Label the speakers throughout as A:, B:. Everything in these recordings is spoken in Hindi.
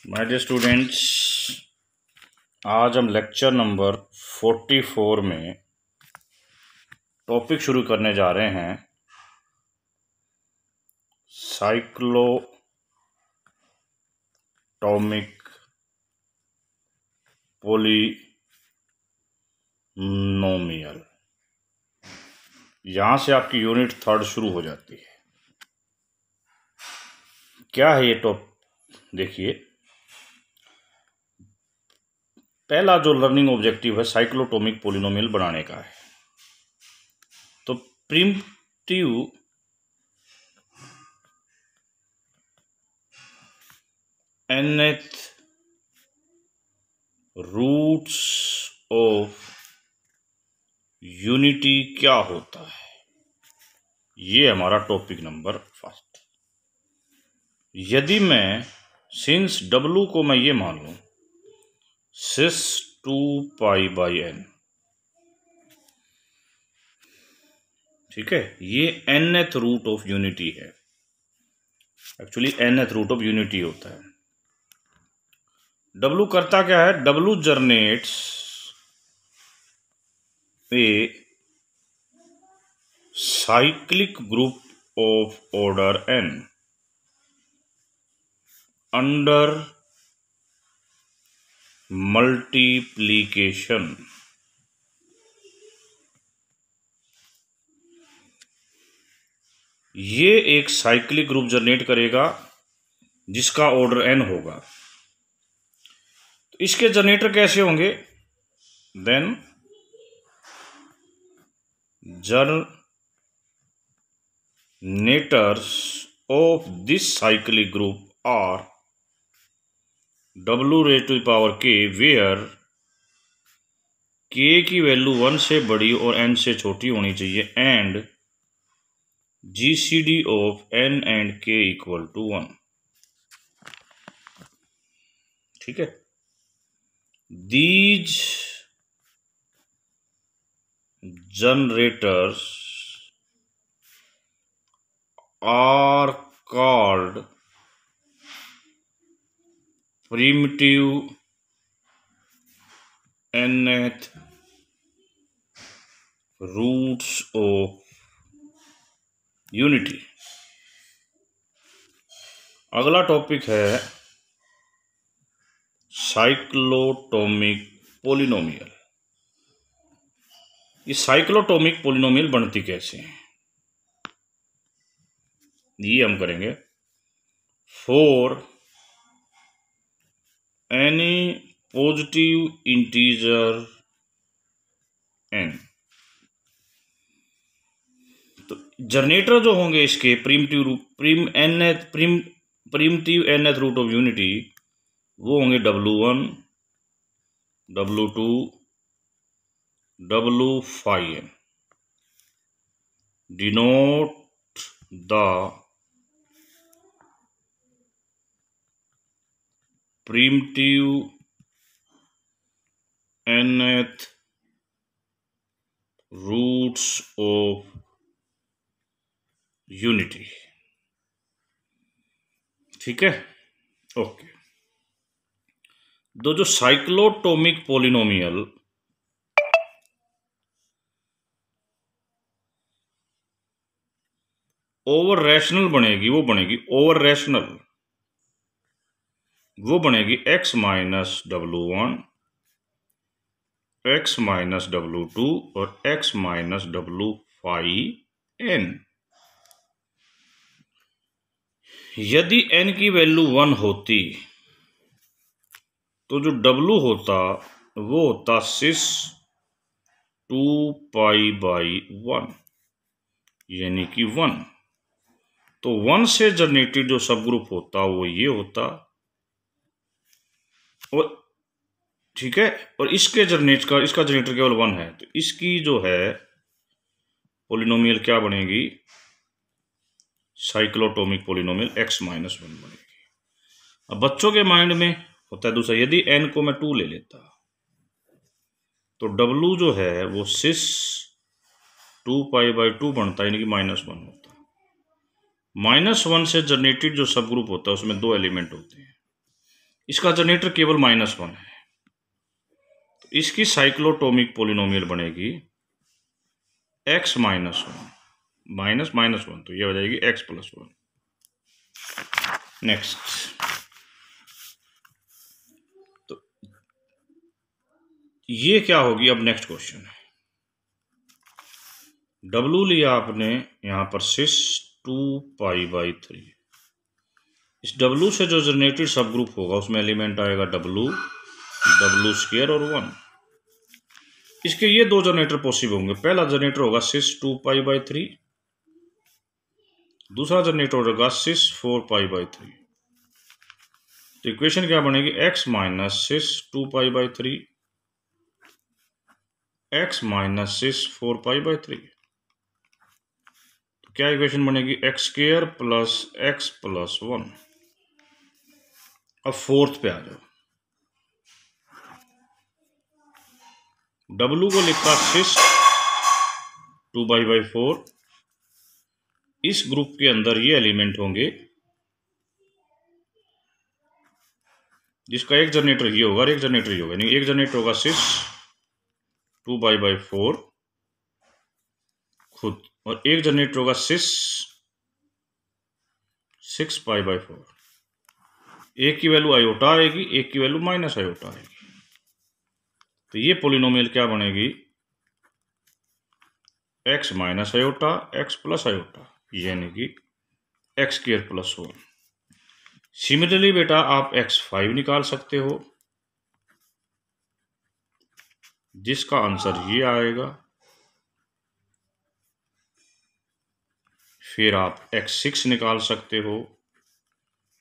A: माय डियर स्टूडेंट्स, आज हम लेक्चर नंबर 44 में टॉपिक शुरू करने जा रहे हैं साइक्लोटॉमिक पोलिनोमियल। यहाँ से आपकी यूनिट 3 शुरू हो जाती है। क्या है ये देखिए, पहला जो लर्निंग ऑब्जेक्टिव है साइक्लोटॉमिक पोलिनोमियल बनाने का है। तो primitive nth roots of unity क्या होता है, ये हमारा टॉपिक नंबर 1। यदि मैं सिंस W को मैं ये मान लूं सिस 2π/n, ठीक है, ये nth रूट ऑफ यूनिटी है। Actually nth root of unity होता है। W करता क्या है? W generates a cyclic group of order n under multiplication. ये एक साइक्लिक ग्रुप जनरेट करेगा जिसका ऑर्डर n होगा। तो इसके जनरेटर कैसे होंगे? Then generators of this cyclic group are W⁴k, where k की वैल्यू 1 से बड़ी और n से छोटी होनी चाहिए, and GCD of n and k = 1। ठीक है, these generators are called primitive nth roots of unity। अगला टॉपिक है साइक्लोटॉमिक पोलिनोमियल। ये साइक्लोटॉमिक पोलिनोमियल बनती कैसे हैं, ये हम करेंगे। For any positive integer n, तो जनरेटर जो होंगे इसके primitive nth root of unity, वो होंगे W1, W2, W5n। Denote the primitive nth roots of unity. ठीक है, ओके। जो साइक्लोटॉमिक पोलिनोमियल ओवर रैशनल बनेगी, वो बनेगी ओवर रैशनल। वो बनेगी x - W1, x - W2 और x - W5n। यदि n की वैल्यू 1 होती तो जो W होता वो होता सिस 2π/1, यानी कि 1। तो 1 से जनरेटेड जो सब ग्रुप होता वो ये होता, और ठीक है, और इसका जनरेटर केवल 1 है, तो इसकी जो है पोलिनोमियल क्या बनेगी? साइक्लोटॉमिक पोलिनोमियल x - 1 बनेगी। अब बच्चों के माइंड में होता है दूसरा, यदि n को मैं 2 ले लेता तो W जो है वो सिस 2π/2 बनता, यानी कि -1 होता। -1 से जनरेटेड जो सब ग्रुप होता है उसमें 2 एलिमेंट होते हैं, इसका जनरेटर केवल -1 है, तो इसकी साइक्लोटोमिक पोलिनोमियल बनेगी x -1 -1, तो ये हो जाएगी x + 1। नेक्स्ट, तो ये क्या होगी? अब नेक्स्ट क्वेश्चन है, W लिया आपने यहां पर सिस 2π/3। इस W से जो जनरेटेड सब ग्रुप होगा उसमें एलिमेंट आएगा W² और 1। इसके ये दो जनरेटर पॉसिबल होंगे। पहला जनरेटर होगा सिस 2π/3, दूसरा जनरेटर होगा सिस 4π/3। तो इक्वेशन क्या बनेगी? x - सिस 2π/3 x - सिस 4π/3। तो क्या इक्वेशन बनेगी? x² + x + 1। अब फोर्थ पे आ जाओ, W को लिखा सिस 2π/4। इस ग्रुप के अंदर ये एलिमेंट होंगे जिसका एक जनरेटर ये होगा और एक जनरेटर ये होगा, यानी एक जनरेटर होगा सिस 2π/4 खुद, और एक जनरेटर होगा सिस 6π/4। एक की वैल्यू आयोटा आएगी, एक की वैल्यू -i आएगी। तो ये पोलिनोमियल क्या बनेगी? x - i x + i, यानी कि x² + 1। सिमिलरली बेटा आप x5 निकाल सकते हो, जिसका आंसर ये आएगा। फिर आप x6 निकाल सकते हो,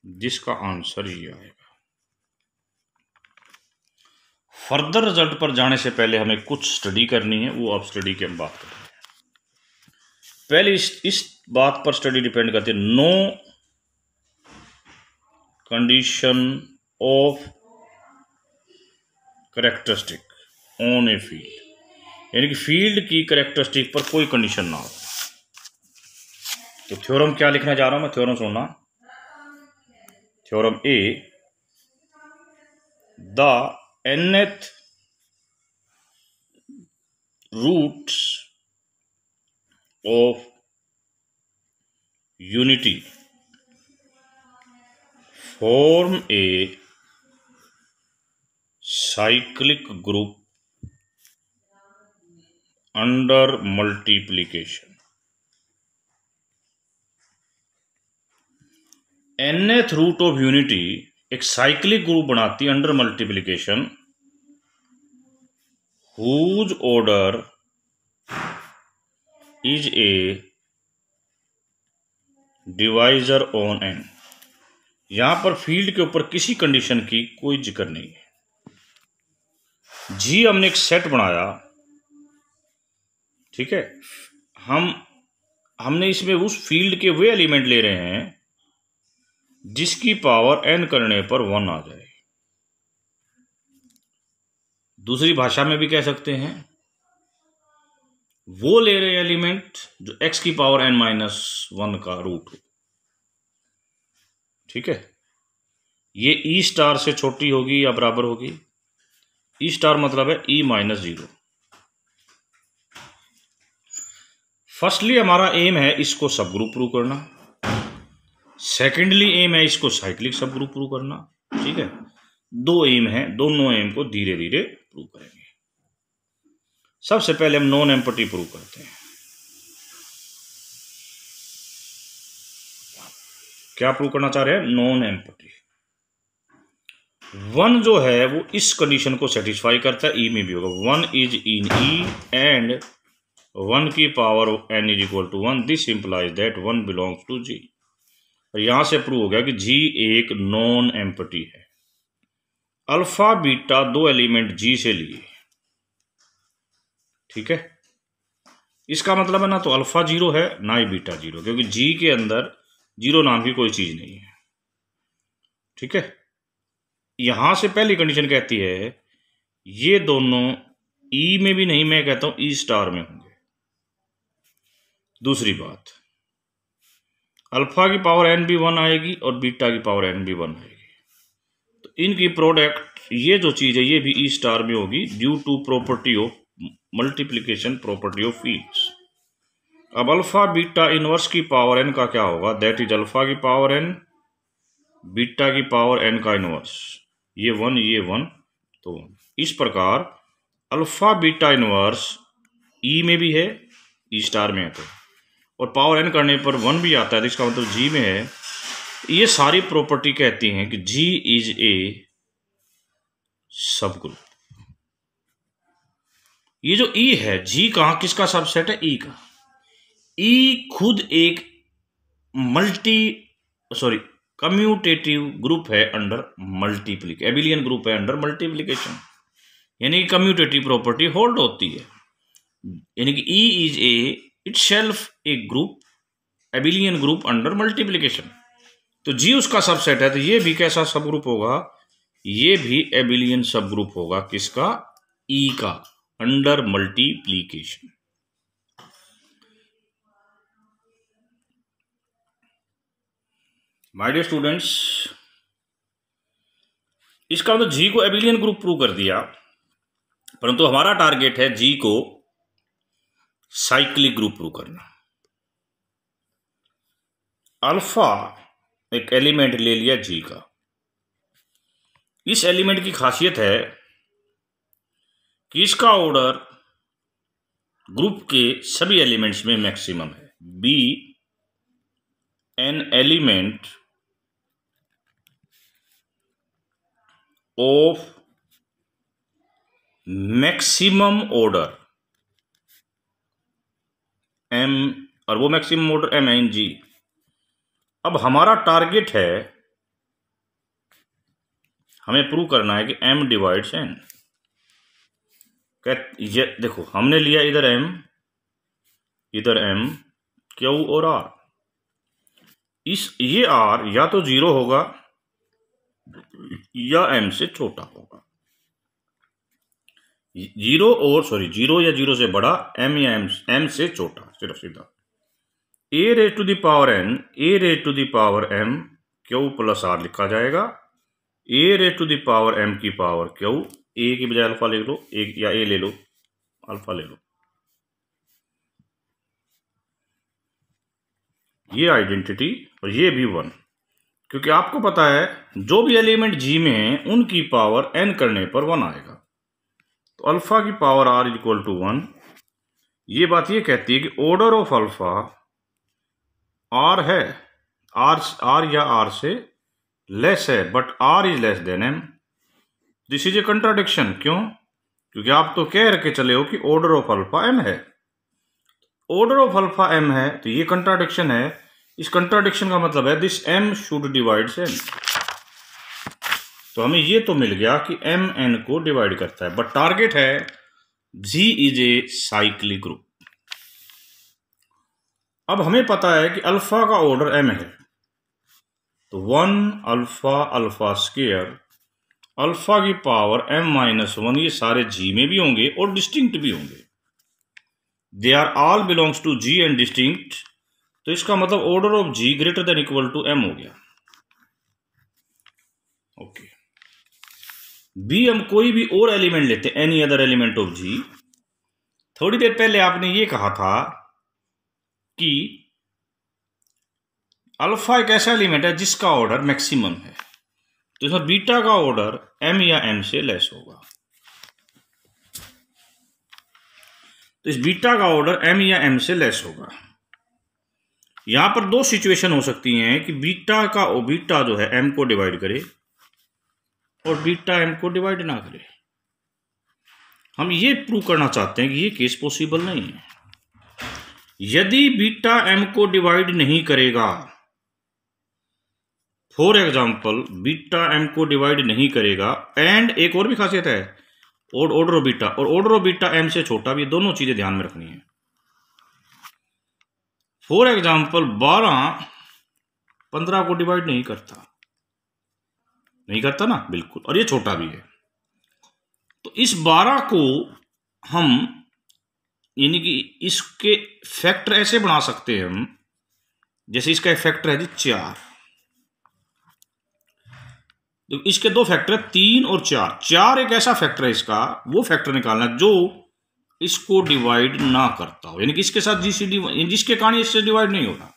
A: जिसका आंसर ये आएगा। फर्दर रिजल्ट पर जाने से पहले हमें कुछ स्टडी करनी है, वो आप स्टडी की हम बात करेंगे। पहले इस बात पर स्टडी डिपेंड करती है, no condition of characteristic on a field, यानी कि फील्ड की कैरेक्टरिस्टिक पर कोई कंडीशन ना हो। तो थ्योरम क्या लिखना जा रहा हूं मैं? थ्योरम सुनना, theorem A, the nth roots of unity form a cyclic group under multiplication। nth root of unity एक साइक्लिक ग्रुप बनाती है under multiplication, whose order is a divisor on n। यहां पर फील्ड के ऊपर किसी कंडीशन की कोई जिक्र नहीं है। जी हमने एक सेट बनाया, ठीक है, हमने इसमें उस फील्ड के वे एलिमेंट ले रहे हैं जिसकी पावर n करने पर 1 आ जाए। दूसरी भाषा में भी कह सकते हैं, वो ले रहे एलिमेंट जो x की पावर n - 1 का रूट हो। ठीक है, ये E* से छोटी होगी या बराबर होगी? E* मतलब है E - 0। फर्स्टली हमारा एम है इसको सब ग्रुप प्रूव करना, सेकेंडली एम है इसको साइक्लिक सब ग्रुप प्रूव करना। ठीक है, दो एम है, दोनों एम को धीरे धीरे प्रूव करेंगे। सबसे पहले हम नॉन एम्पटी प्रूव करते हैं। क्या प्रूव करना चाह रहे हैं? Non empty. 1 जो है वो इस कंडीशन को सेटिस्फाई करता है, ई में भी होगा। 1 इज इन ई एंड 1 की power n = 1, this implies that 1 belongs to G. यहां से प्रूव हो गया कि जी एक नॉन एम्पटी है। अल्फा बीटा दो एलिमेंट जी से लिए। ठीक है, इसका मतलब है ना तो अल्फा 0 है ना ही बीटा 0, क्योंकि जी के अंदर 0 नाम की कोई चीज नहीं है। ठीक है, यहां से पहली कंडीशन कहती है ये दोनों ई में भी नहीं, मैं कहता हूं E* में होंगे। दूसरी बात, अल्फा की पावर n भी 1 आएगी और बीटा की पावर n भी 1 आएगी। तो इनकी प्रोडक्ट ये जो चीज़ है ये भी ई स्टार में होगी due to property of multiplication property of fields. अब अल्फा बीटा इनवर्स की पावर एन का क्या होगा, दैट इज अल्फा की पावर एन बीटा की पावर एन का इनवर्स, ये 1 तो इस प्रकार अल्फा बीटा इनवर्स ई में भी है, ई स्टार में है तो, और पावर एन करने पर 1 भी आता है तो इसका मतलब जी में है। ये सारी प्रॉपर्टी कहती हैं कि जी इज ए सब ग्रुप। ये जो ई है, जी कहाँ किसका सबसेट है, ई का। ई खुद एक कम्यूटेटिव ग्रुप है अंडर मल्टीप्लिकेशन, एबिलियन ग्रुप है अंडर मल्टीप्लिकेशन, यानी कि कम्यूटेटिव प्रॉपर्टी होल्ड होती है, यानी कि E is a itself A group, abelian group under multiplication. तो जी उसका सबसेट है, तो ये भी कैसा सब ग्रुप होगा, ये भी एबिलियन सब ग्रुप होगा, किसका, ई का, under multiplication. My dear students, इसका मतलब जी को एबिलियन ग्रुप प्रूव कर दिया, परंतु हमारा टारगेट है जी को साइक्लिक ग्रुप प्रूव करना। अल्फा एक एलिमेंट ले लिया जी का, इस एलिमेंट की खासियत है कि इसका ऑर्डर ग्रुप के सभी एलिमेंट्स में मैक्सिमम है। Be an element of maximum order m, और वो मैक्सिमम ऑर्डर एम है इन जी। अब हमारा टारगेट है, हमें प्रूव करना है कि m डिवाइड्स n। ये देखो हमने लिया इधर m, इधर m, q और r। ये r या तो 0 होगा या m से छोटा होगा, 0 या 0 से बड़ा, m या m से छोटा, सिर्फ सीधा। a raise to the power n, a raise to the power m q plus r लिखा जाएगा। a raise to the power m की पावर q, a की बजाय अल्फा ले लो, एक या a ले लो, अल्फा ले लो। ये आइडेंटिटी और ये भी 1, क्योंकि आपको पता है जो भी एलिमेंट जी में है उनकी पावर n करने पर 1 आएगा। तो अल्फा की पावर r इक्वल टू 1। ये बात ये कहती है कि ऑर्डर ऑफ अल्फा r है, r या r से लेस है, but r is less than m। This is a contradiction. क्यों? क्योंकि आप तो कह रखे चले हो कि ऑर्डर ऑफ अल्फा m है, ऑर्डर ऑफ अल्फा m है, तो ये कंट्राडिक्शन है। इस कंट्राडिक्शन का मतलब है this m should divide n। तो हमें ये तो मिल गया कि m n को डिवाइड करता है, बट टारगेट है g is a cyclic group. अब हमें पता है कि अल्फा का ऑर्डर m है, तो 1 अल्फा अल्फा स्क्वायर अल्फा की पावर m-1, ये सारे g में भी होंगे और डिस्टिंक्ट भी होंगे। They are all belongs to g and distinct, तो इसका मतलब order of g greater than equal to m हो गया। ओके, b हम कोई भी और एलिमेंट लेते, any other element of g। थोड़ी देर पहले आपने ये कहा था कि अल्फा एक ऐसा एलिमेंट है जिसका ऑर्डर मैक्सिमम है, तो इसमें बीटा का ऑर्डर m या m से लेस होगा। तो इस बीटा का ऑर्डर m या m से लेस होगा। यहां पर दो सिचुएशन हो सकती हैं कि बीटा जो है m को डिवाइड करे और बीटा m को डिवाइड ना करे। हम ये प्रूव करना चाहते हैं कि ये केस पॉसिबल नहीं है। यदि बीटा m को डिवाइड नहीं करेगा, फॉर एग्जाम्पल बीटा m को डिवाइड नहीं करेगा, एंड एक और भी खासियत है ऑर्डर ऑफ बीटा, और ऑर्डर ऑफ बीटा m से छोटा भी, दोनों चीजें ध्यान में रखनी है। फॉर एग्जाम्पल 12 15 को डिवाइड नहीं करता ना, बिल्कुल, और ये छोटा भी है। तो इस 12 को हम यानी कि इसके फैक्टर ऐसे बना सकते हैं हम, जैसे इसका फैक्टर है जी 4, तो इसके दो फैक्टर है, 3 और 4। 4 एक ऐसा फैक्टर है इसका, वो फैक्टर निकालना जो इसको डिवाइड ना करता हो, यानी कि इसके साथ जीसीडी जिसके कारण इससे डिवाइड नहीं होता।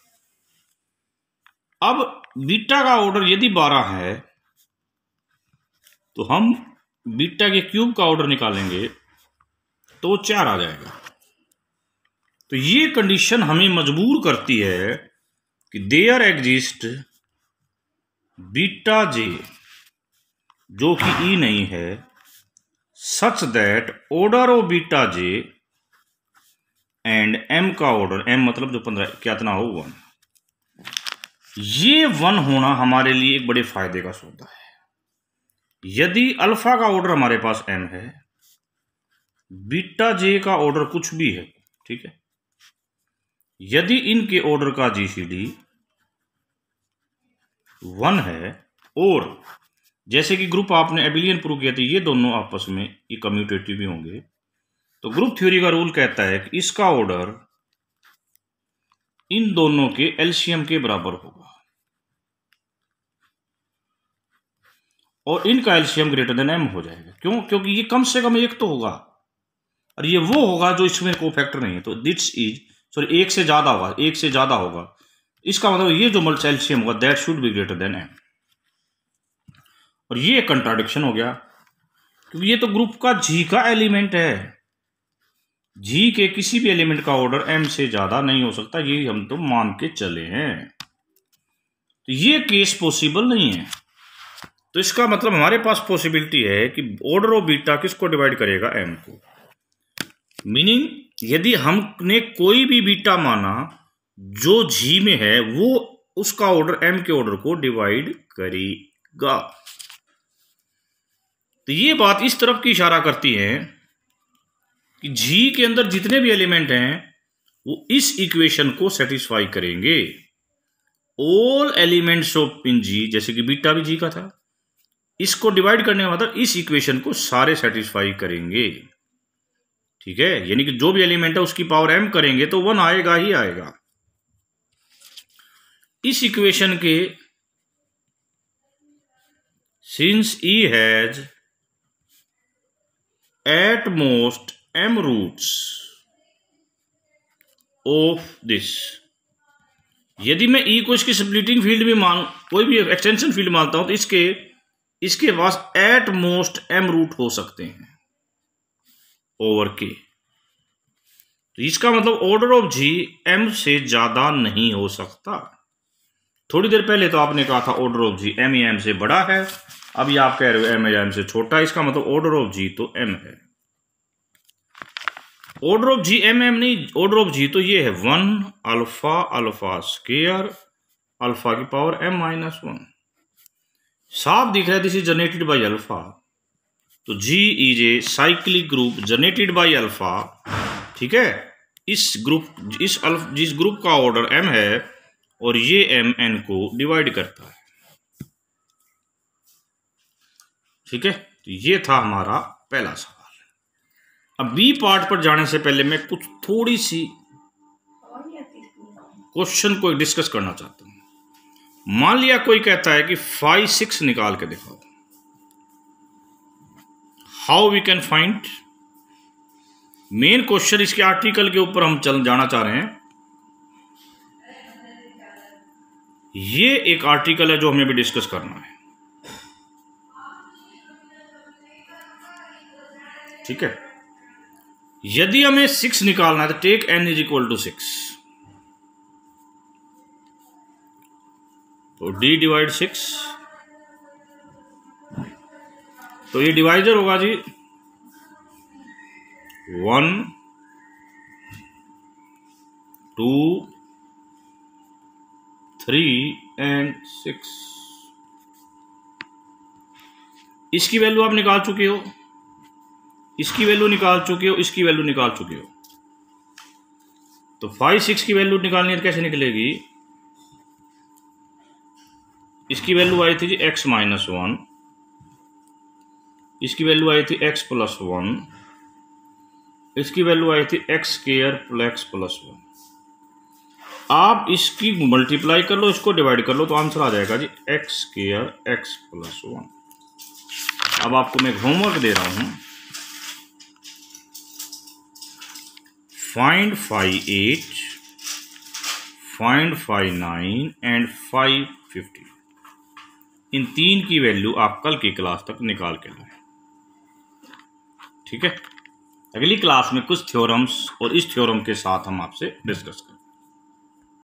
A: अब बीटा का ऑर्डर यदि 12 है तो हम बीटा के क्यूब का ऑर्डर निकालेंगे तो 4 आ जाएगा। तो ये कंडीशन हमें मजबूर करती है कि देयर एग्जिस्ट बीटा जे, जो कि ई नहीं है, such that order of beta j and m का ऑर्डर, एम मतलब जो 15 कितना हो 1, ये 1 होना हमारे लिए एक बड़े फायदे का सौदा है। यदि अल्फा का ऑर्डर हमारे पास एम है, बीटा जे का ऑर्डर कुछ भी है, ठीक है, यदि इनके ऑर्डर का जीसीडी 1 है, और जैसे कि ग्रुप आपने एबिलियन प्रूव किया था, ये दोनों आपस में ये कम्यूटेटिव भी होंगे, तो ग्रुप थ्योरी का रूल कहता है कि इसका ऑर्डर इन दोनों के एलसीएम के बराबर होगा, और इनका एलसीएम ग्रेटर देन एम हो जाएगा। क्यों? क्योंकि ये कम से कम एक तो होगा, और ये वो होगा जो इसमें को फैक्टर नहीं है, तो दिस इज सॉरी एक से ज्यादा होगा, एक से ज्यादा होगा। इसका मतलब ये जो मल्टी एलसीएम होगा that should be greater than m, और ये कंट्राडिक्शन हो गया क्योंकि ये तो ग्रुप का जी का एलिमेंट है, जी के किसी भी एलिमेंट का ऑर्डर एम से ज्यादा नहीं हो सकता, ये हम तो मान के चले हैं, तो ये केस पॉसिबल नहीं है। तो इसका मतलब हमारे पास पॉसिबिलिटी है कि ऑर्डर ऑफ बीटा किसको डिवाइड करेगा, एम को। मीनिंग यदि हमने कोई भी बीटा माना जो जी में है, वो उसका ऑर्डर एम के ऑर्डर को डिवाइड करेगा। तो ये बात इस तरफ की इशारा करती है कि जी के अंदर जितने भी एलिमेंट हैं वो इस इक्वेशन को सेटिस्फाई करेंगे। ऑल एलिमेंट्स ऑफ इन जी, जैसे कि बीटा भी जी का था, इसको डिवाइड करने का मतलब इस इक्वेशन को सारे सेटिस्फाई करेंगे, ठीक है। यानी कि जो भी एलिमेंट है उसकी पावर एम करेंगे तो 1 आएगा ही आएगा। इस इक्वेशन के since E has at most m roots of this, यदि मैं e को इसकी स्प्लिटिंग फील्ड में मान, कोई भी एक्सटेंशन फील्ड मानता हूं, तो इसके पास एट मोस्ट m रूट हो सकते हैं ओवर के। तो इसका मतलब ऑर्डर ऑफ जी m से ज्यादा नहीं हो सकता। थोड़ी देर पहले तो आपने कहा था ऑर्डर ऑफ जी m या m से बड़ा है, अब ये आप कह रहे हो m या m से छोटा है, इसका मतलब ऑर्डर ऑफ जी तो m है। ऑर्डर ऑफ जी m नहीं, ऑर्डर ऑफ जी तो ये है 1 अल्फा अल्फा स्क्वायर अल्फा की पावर m-1। साफ दिख रहा है this is generated by alpha, तो G is a cyclic group generated by alpha, ठीक है। जिस ग्रुप का ऑर्डर m है और ये m n को डिवाइड करता है, ठीक है। तो ये था हमारा पहला सवाल। अब बी पार्ट पर जाने से पहले मैं कुछ थोड़ी सी क्वेश्चन को डिस्कस करना चाहता हूं। मान लिया कोई कहता है कि 5 6 निकाल के दिखाओ, how we can find. Main question इसके आर्टिकल के ऊपर हम जाना चाह रहे हैं। ये एक आर्टिकल है जो हमें भी डिस्कस करना है, ठीक है। यदि हमें 6 निकालना है तो take n is equal to 6, तो d डिवाइड 6, तो ये डिवाइजर होगा जी 1 2 3 एंड 6। इसकी वैल्यू आप निकाल चुके हो, इसकी वैल्यू निकाल चुके हो, इसकी वैल्यू निकाल चुके हो। तो 5 6 की वैल्यू निकालनी है, कैसे निकलेगी? इसकी वैल्यू आई थी जी x-1, इसकी वैल्यू आई थी x+1, इसकी वैल्यू आई थी x² + 1। आप इसकी मल्टीप्लाई कर लो, इसको डिवाइड कर लो, तो आंसर आ जाएगा जी x² x+1। अब आपको मैं होमवर्क दे रहा हूं, फाइंड 5/8, फाइंड 5/9 एंड 5/50। इन 3 की वैल्यू आप कल की क्लास तक निकाल के लाएं। ठीक है, अगली क्लास में कुछ थ्योरम्स और इस थ्योरम के साथ हम आपसे डिस्कस करेंगे।